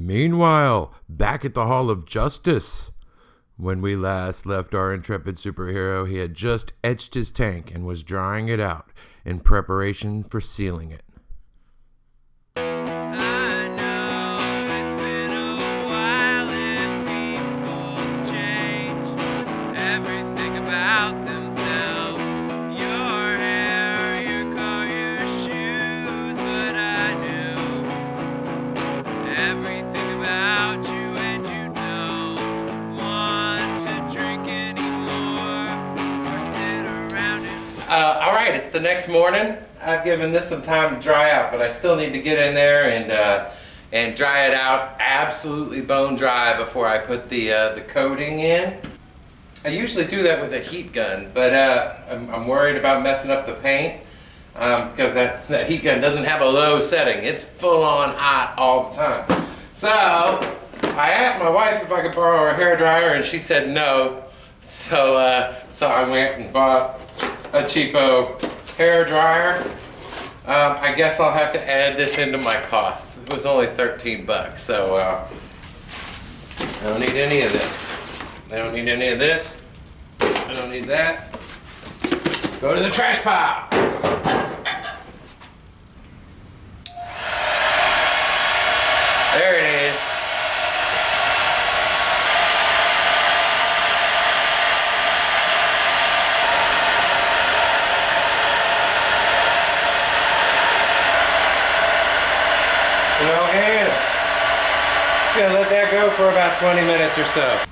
Meanwhile, back at the Hall of Justice. When we last left our intrepid superhero, he had just etched his tank and was drying it out in preparation for sealing it. I know it's been a while and people change everything about themselves. Your hair, your car, your shoes, but I knew everything about you, and you don't want to drink anymore or sit around and... All right, it's the next morning. I've given this some time to dry out, but I still need to get in there and dry it out absolutely bone dry before I put the coating in. I usually do that with a heat gun, but I'm worried about messing up the paint because that heat gun doesn't have a low setting. It's full on hot all the time. So I asked my wife if I could borrow her hairdryer, and she said no. So I went and bought a cheapo hair dryer. I guess I'll have to add this into my costs. It was only 13 bucks, so I don't need any of this. I don't need any of this. I don't need that. Go to the trash pile. There it is. And just gonna let that go for about 20 minutes or so.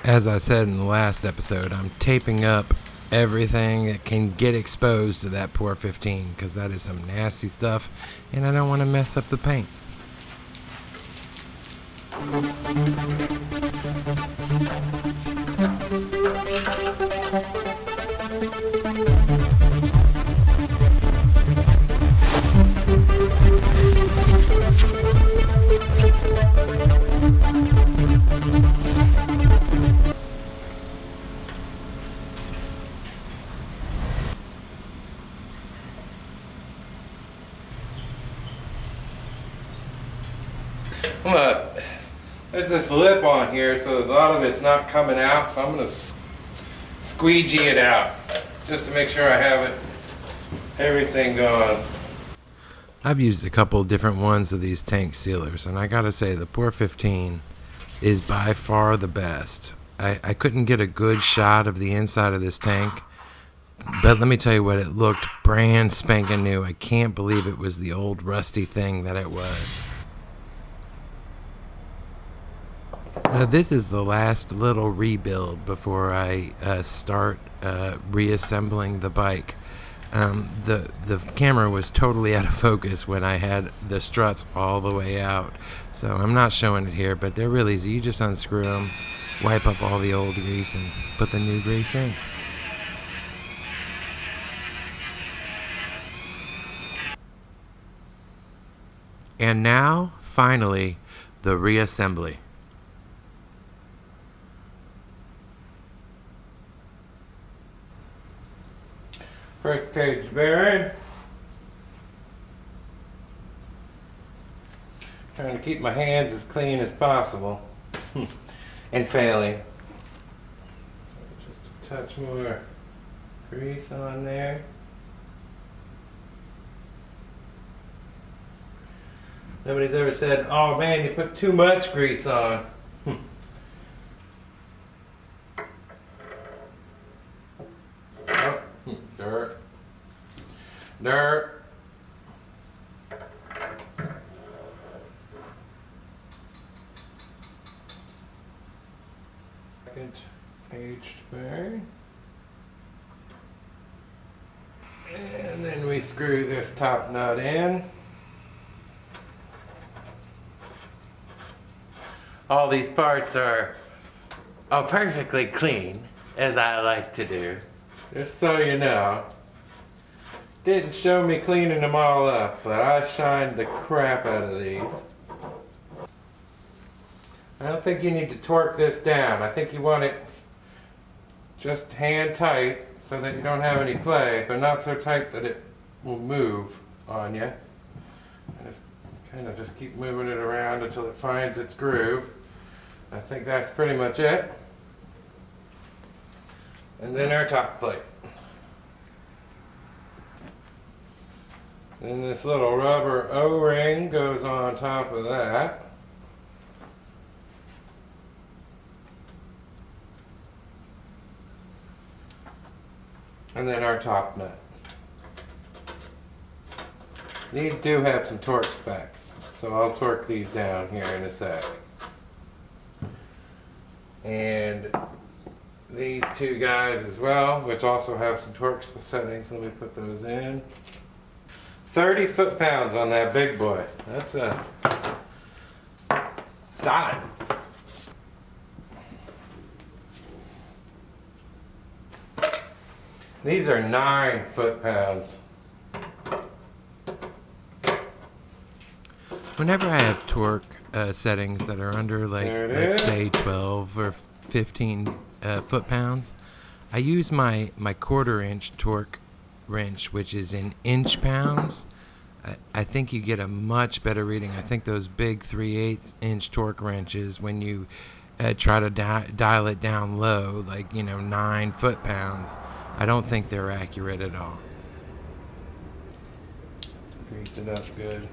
As I said in the last episode, I'm taping up everything that can get exposed to that Pour 15 because that is some nasty stuff and I don't want to mess up the paint. There's this lip on here, so a lot of it's not coming out, so I'm going to squeegee it out just to make sure I have everything going. I've used a couple different ones of these tank sealers, and I gotta say the Pour 15 is by far the best. I couldn't get a good shot of the inside of this tank, but let me tell you what, it looked brand spanking new. I can't believe it was the old rusty thing that it was. This is the last little rebuild before I start reassembling the bike. The camera was totally out of focus when I had the struts all the way out, so I'm not showing it here, but they're really easy. You just unscrew them, wipe up all the old grease, and put the new grease in. And now, finally, the reassembly. First cage bearing. Trying to keep my hands as clean as possible. And failing. Just a touch more grease on there. Nobody's ever said, oh man, you put too much grease on. Dirt. Second caged bearing. And then we screw this top nut in. All these parts are perfectly clean, as I like to do. Just so you know. Didn't show me cleaning them all up, but I shined the crap out of these. I don't think you need to torque this down. I think you want it just hand tight so that you don't have any play, but not so tight that it will move on you. Just keep moving it around until it finds its groove. I think that's pretty much it. And then our top plate. Then this little rubber O-ring goes on top of that. And then our top nut. These do have some torque specs, so I'll torque these down here in a sec. And these two guys as well, which also have some torque settings. Let me put those in. 30 foot-pounds on that big boy. That's a solid. These are 9 foot-pounds. Whenever I have torque settings that are under, like, let's say 12 or 15 foot-pounds, I use my quarter-inch torque wrench, which is in inch-pounds. I think you get a much better reading. I think those big 3/8-inch torque wrenches, when you try to dial it down low, like, 9 foot-pounds, I don't think they're accurate at all. Grease it up good.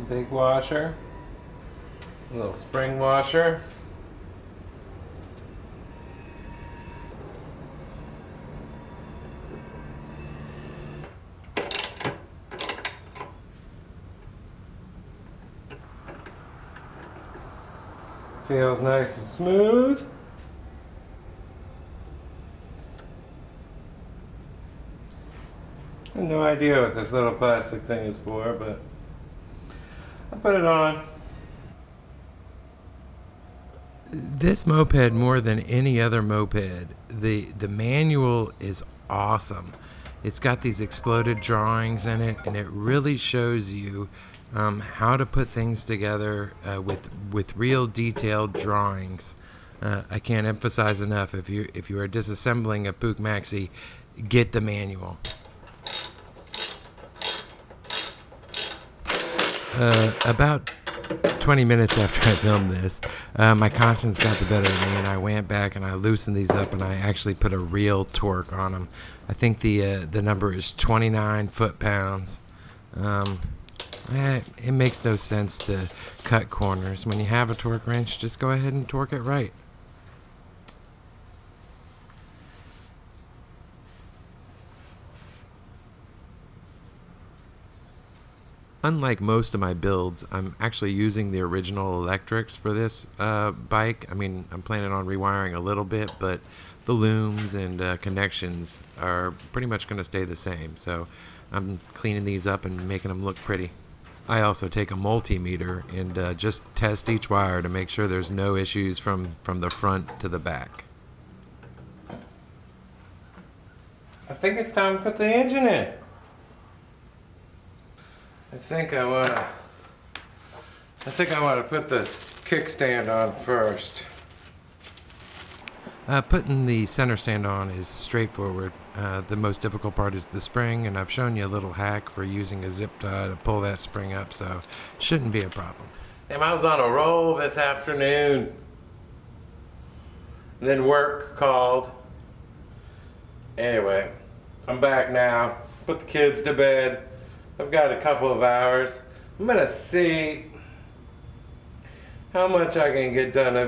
Big washer, a little spring washer. Feels nice and smooth. I have no idea what this little plastic thing is for, but I put it on. This moped, more than any other moped, the manual is awesome. It's got these exploded drawings in it, and it really shows you how to put things together with real detailed drawings. I can't emphasize enough, if you are disassembling a Puch Maxi, get the manual. About 20 minutes after I filmed this, my conscience got the better of me, and I went back and I loosened these up, and I actually put a real torque on them. I think the number is 29 foot-pounds. It makes no sense to cut corners. When you have a torque wrench, just go ahead and torque it right. Unlike most of my builds, I'm actually using the original electrics for this bike. I mean, I'm planning on rewiring a little bit, but the looms and connections are pretty much going to stay the same. So I'm cleaning these up and making them look pretty. I also take a multimeter and just test each wire to make sure there's no issues from the front to the back. I think it's time to put the engine in. I think I want to put this kickstand on first. Putting the center stand on is straightforward. The most difficult part is the spring, and I've shown you a little hack for using a zip tie to pull that spring up, so shouldn't be a problem. Damn, I was on a roll this afternoon. And then work called. Anyway, I'm back now. Put the kids to bed. I've got a couple of hours. I'm gonna see how much I can get done. I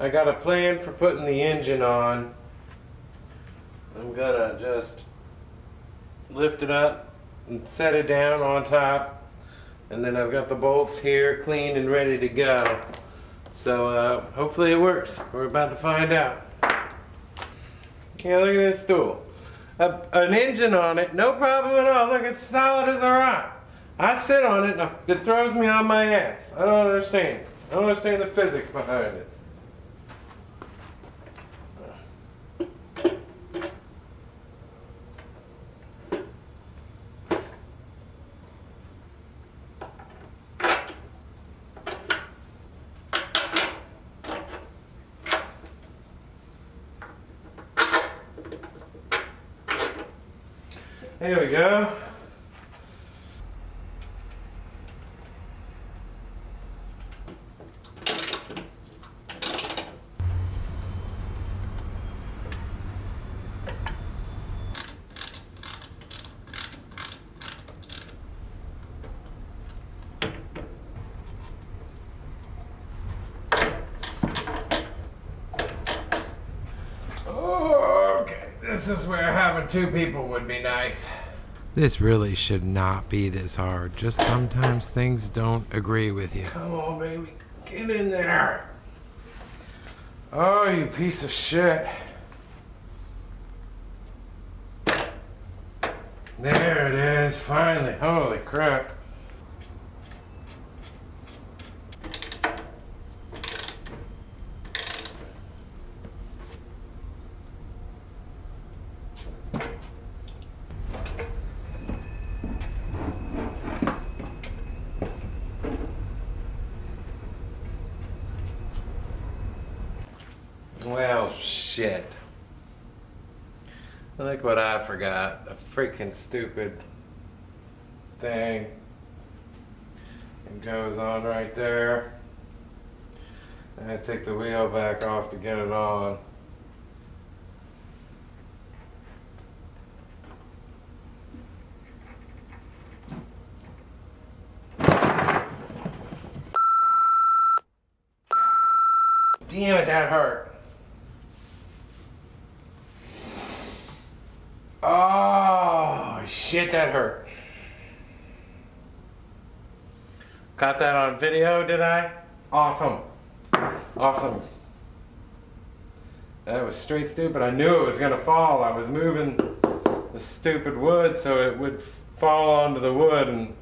got a plan for putting the engine on. I'm gonna just lift it up and set it down on top, and then I've got the bolts here cleaned and ready to go. So hopefully it works. We're about to find out. Yeah, look at this stool. An engine on it, no problem at all. Look, it's solid as a rock. I sit on it and it throws me on my ass. I don't understand. I don't understand the physics behind it. There we go. Okay, this is where having two people would be nice. This really should not be this hard. Just sometimes things don't agree with you. Come on, baby. Get in there. Oh, you piece of shit. There it is, finally. Holy crap. Well, shit. Look what I forgot. A freaking stupid thing. It goes on right there. And I take the wheel back off to get it on. Damn it, that hurt. Oh, shit, that hurt. Got that on video, did I? Awesome. Awesome. That was straight stupid. I knew it was going to fall. I was moving the stupid wood so it would fall onto the wood and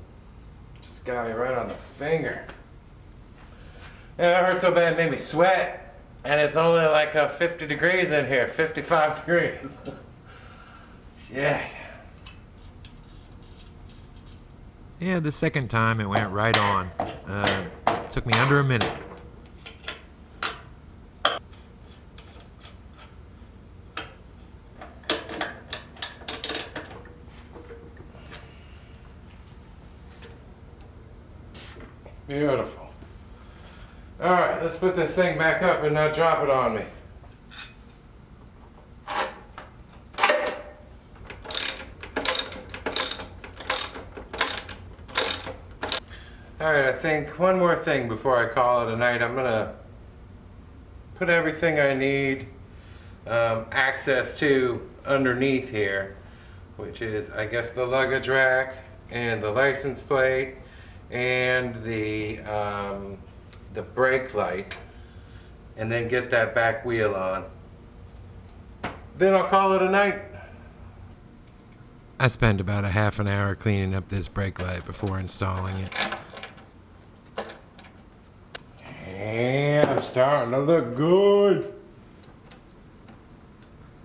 just got me right on the finger. Yeah, it hurt so bad it made me sweat. And it's only like 50 degrees in here, 55 degrees. Shit. Yeah, the second time it went right on. Took me under a minute. Beautiful. Alright, let's put this thing back up and not drop it on me. Alright, I think one more thing before I call it a night. I'm gonna put everything I need access to underneath here, which is, I guess, the luggage rack and the license plate and the brake light, and then get that back wheel on. Then I'll call it a night. I spent about a half an hour cleaning up this brake light before installing it. And I'm starting to look good.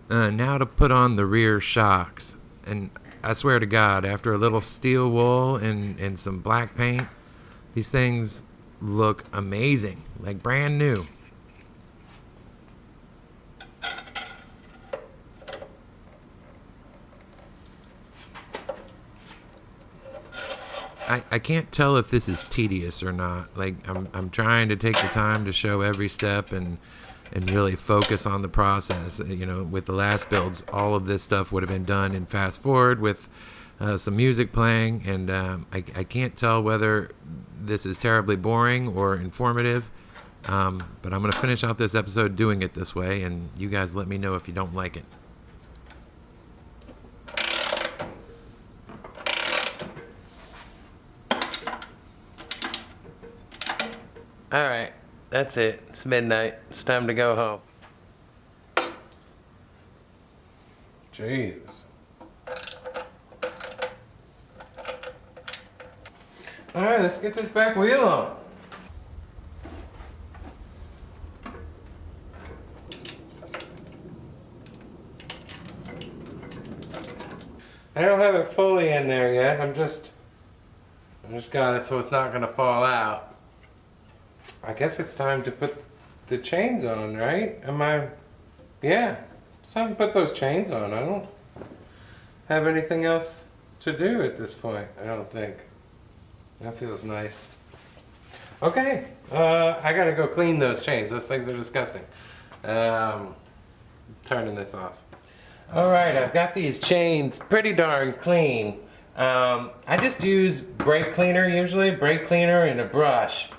Now to put on the rear shocks. And I swear to God, after a little steel wool and some black paint, these things look amazing, like brand new. I can't tell if this is tedious or not. Like I'm trying to take the time to show every step and really focus on the process. You know, with the last builds, all of this stuff would have been done in fast forward with some music playing, and I can't tell whether this is terribly boring or informative. But I'm going to finish out this episode doing it this way, and you guys let me know if you don't like it. Alright, that's it. It's midnight. It's time to go home. Jesus. Alright, let's get this back wheel on. I don't have it fully in there yet. I just got it so it's not gonna fall out. I guess it's time to put the chains on, right? Yeah, it's time to put those chains on. I don't have anything else to do at this point, I don't think. That feels nice. Okay, I gotta go clean those chains. Those things are disgusting. Turning this off. All right, I've got these chains pretty darn clean. I just use brake cleaner usually, brake cleaner and a brush,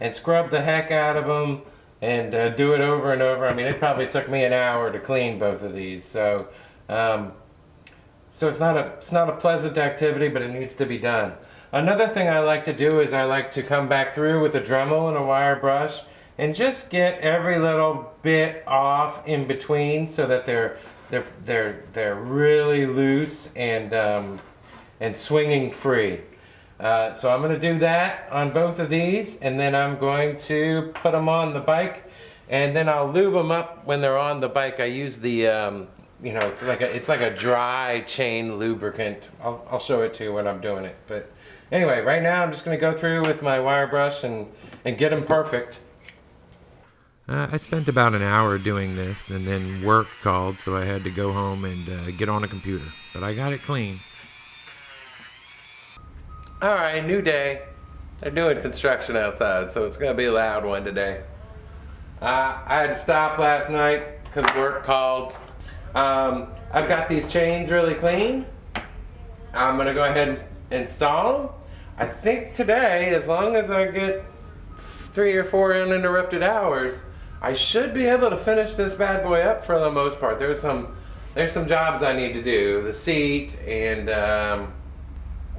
and scrub the heck out of them and do it over and over. I mean, it probably took me an hour to clean both of these. So, it's not a pleasant activity, but it needs to be done. Another thing I like to do is I like to come back through with a Dremel and a wire brush and just get every little bit off in between so that they're really loose and swinging free. So I'm going to do that on both of these, and then I'm going to put them on the bike, and then I'll lube them up when they're on the bike. I use the it's like a dry chain lubricant. I'll show it to you when I'm doing it. But anyway, right now I'm just going to go through with my wire brush and get them perfect. I spent about an hour doing this, and then work called, so I had to go home and get on a computer. But I got it clean. All right, new day. They're doing construction outside, so it's going to be a loud one today. I had to stop last night because work called. I've got these chains really clean. I'm going to go ahead and install them. I think today, as long as I get 3 or 4 uninterrupted hours, I should be able to finish this bad boy up for the most part. There's some jobs I need to do, the seat, and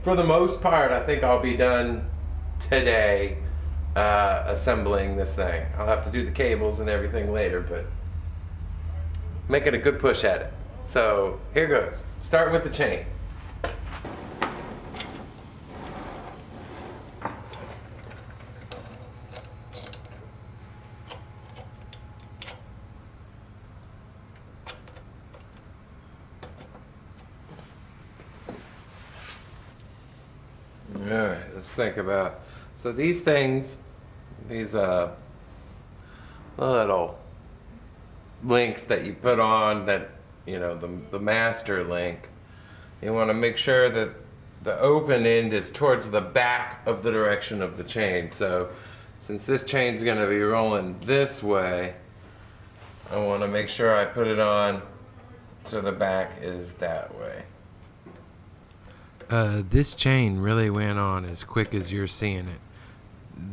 for the most part, I think I'll be done today assembling this thing. I'll have to do the cables and everything later, but making a good push at it. So here goes. Start with the chain. All right, let's think about. So these things, these little links that you put on, that the master link, you want to make sure that the open end is towards the back of the direction of the chain. So since this chain's going to be rolling this way, I want to make sure I put it on so the back is that way. This chain really went on as quick as you're seeing it.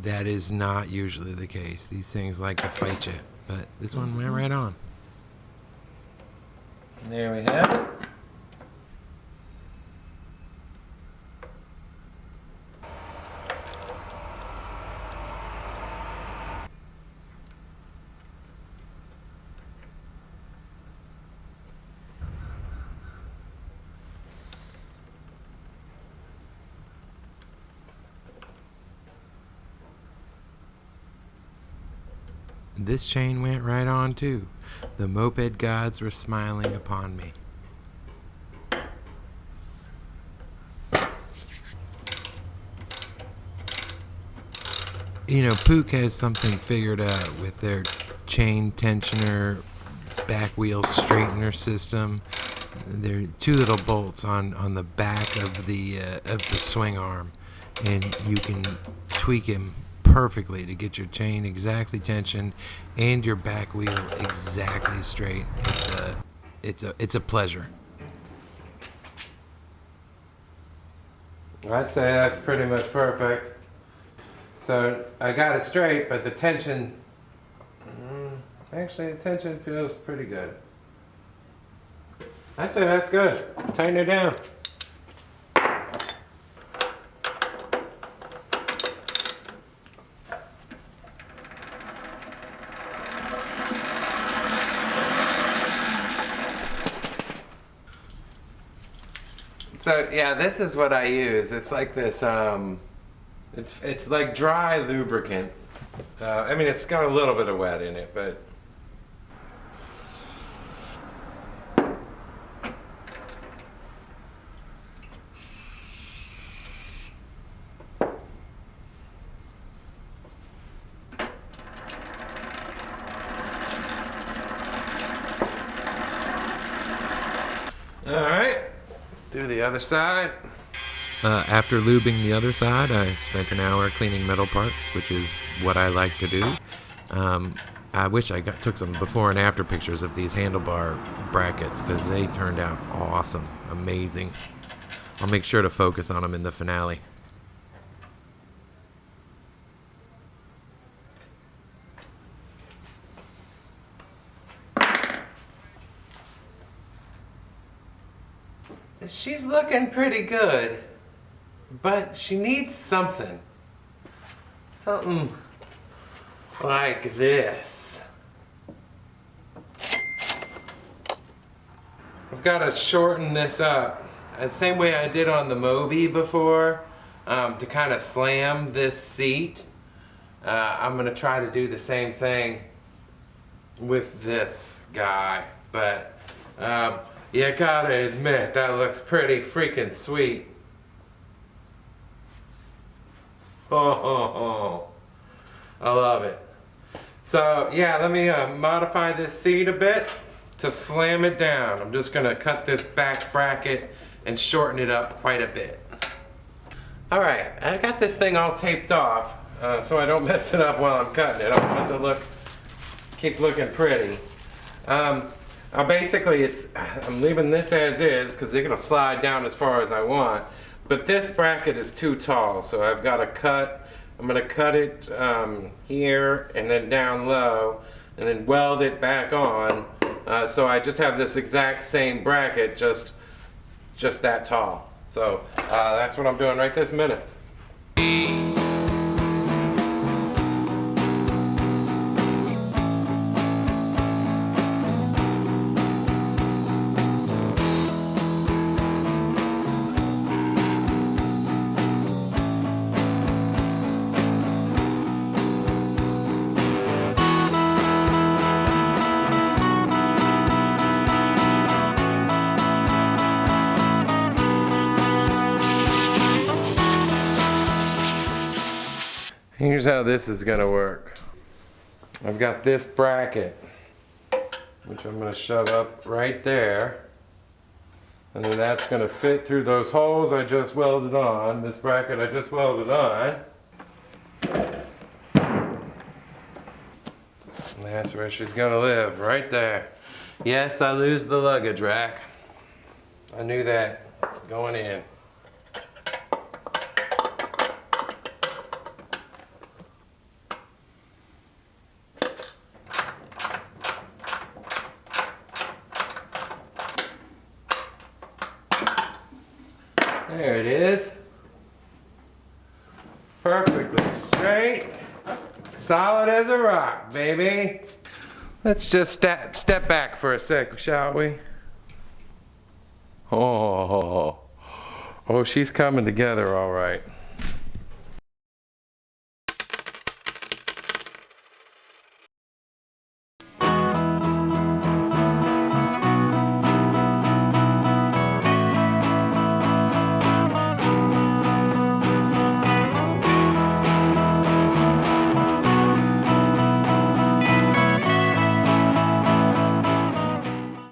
That is not usually the case. These things like to fight you, but this one went right on. There we have it. This chain went right on too. The moped gods were smiling upon me. Puch has something figured out with their chain tensioner, back wheel straightener system. There are 2 little bolts on the back of the swing arm, and you can tweak him perfectly to get your chain exactly tensioned and your back wheel exactly straight. It's a pleasure. I'd say that's pretty much perfect. So I got it straight, but the tension, actually the tension feels pretty good. I'd say that's good. Tighten it down. So yeah, this is what I use. It's like this. It's like dry lubricant. I mean, it's got a little bit of wet in it, but. All right. Do the other side. After lubing the other side, I spent an hour cleaning metal parts, which is what I like to do. I wish I took some before and after pictures of these handlebar brackets because they turned out awesome, amazing. I'll make sure to focus on them in the finale. She's looking pretty good, but she needs something. Something like this. I've got to shorten this up the same way I did on the Moby before, to kind of slam this seat. I'm going to try to do the same thing with this guy, but you gotta admit that looks pretty freaking sweet. Oh, I love it. So yeah, let me modify this seat a bit to slam it down. I'm just gonna cut this back bracket and shorten it up quite a bit. All right, I got this thing all taped off so I don't mess it up while I'm cutting it. I want it to keep looking pretty. Basically, I'm leaving this as is because they're gonna slide down as far as I want. But this bracket is too tall, so I've got to cut. I'm gonna cut it here and then down low, and then weld it back on. So I just have this exact same bracket, just that tall. So that's what I'm doing right this minute. Here's how this is gonna work. I've got this bracket, which I'm gonna shove up right there. And then that's gonna fit through those holes I just welded on, this bracket I just welded on. And that's where she's gonna live, right there. Yes, I lose the luggage rack. I knew that going in. There it is. Perfectly straight. Solid as a rock, baby. Let's just step back for a sec, shall we? Oh, she's coming together all right.